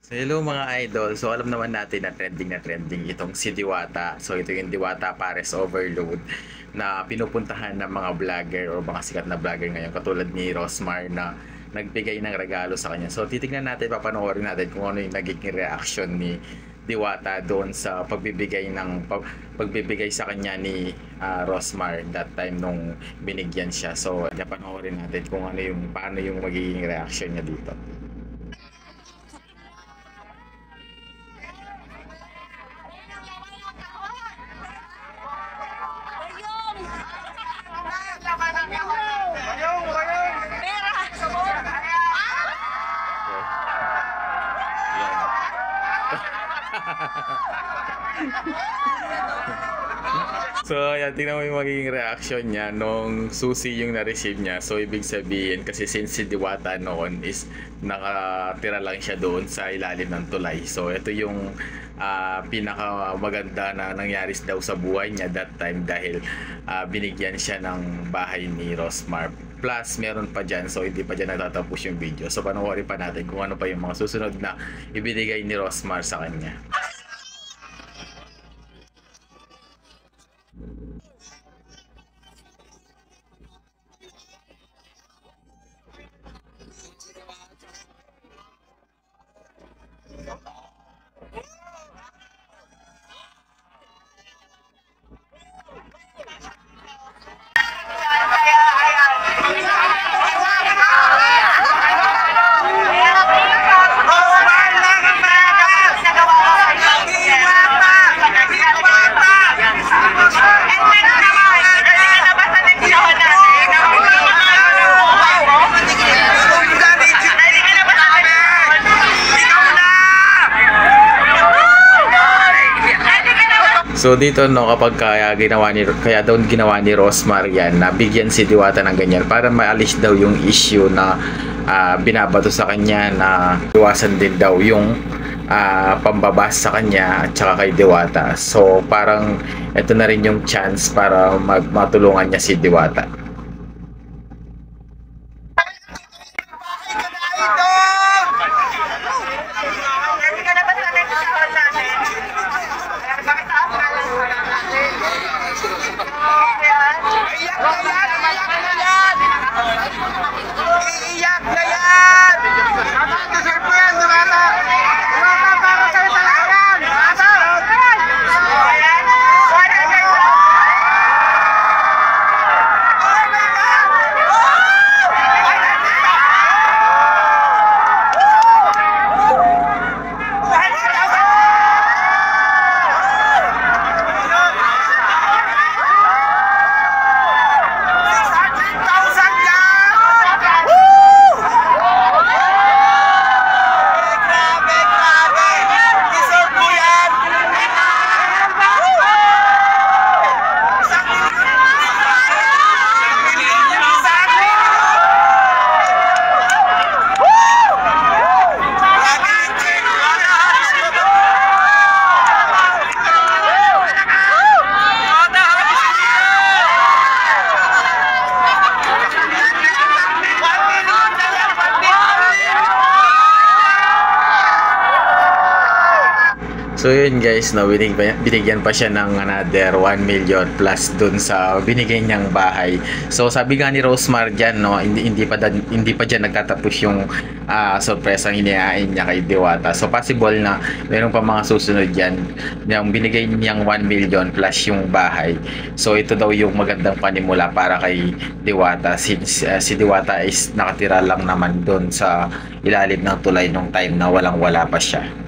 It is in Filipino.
So hello mga idol. So alam naman natin na trending itong si Diwata. So ito yung Diwata Pares Overload na pinupuntahan ng mga vlogger o mga sikat na vlogger ngayon katulad ni Rosmar na nagbigay ng regalo sa kanya. So titingnan natin, papanoorin natin kung ano yung nagiging reaction ni Diwata doon sa pagbibigay sa kanya ni Rosmar that time nung binigyan siya. So panoorin natin kung paano yung magiging reaction niya dito. So, ayan, tingnan mo yung magiging reaction niya nung susi yung na-receive niya. So, ibig sabihin, kasi since si Diwata noon is nakatira lang siya doon sa ilalim ng tulay. So, ito yung pinaka maganda na nangyari daw sa buhay niya that time dahil binigyan siya ng bahay ni Rosmar. Plus, meron pa dyan. So, hindi pa dyan natatapos yung video. So, panoorin pa natin kung ano pa yung mga susunod na ibinigay ni Rosmar sa kanya. So dito kapag kaya daw ginawa ni Rosmar yan, nabigyan si Diwata ng ganyan para maalis daw yung issue na binabato sa kanya, na iwasan din daw yung pambabas sa kanya at saka kay Diwata. So parang ito na rin yung chance para matulungan niya si Diwata. Iiyak na yan! Deserve mo yan, Diwata! Diwata, para sa'yo talaga yan! So yun guys, no, binigyan pa siya ng another 1 million plus dun sa binigay niyang bahay. So sabi nga ni Rosmar dyan, no, hindi pa dyan nagtatapos yung sorpresang inihain niya kay Diwata. So possible na meron pa mga susunod dyan, yung binigay niyang 1 million plus yung bahay. So ito daw yung magandang panimula para kay Diwata, since si Diwata is nakatira lang naman dun sa ilalim ng tulay nung time na walang wala pa siya.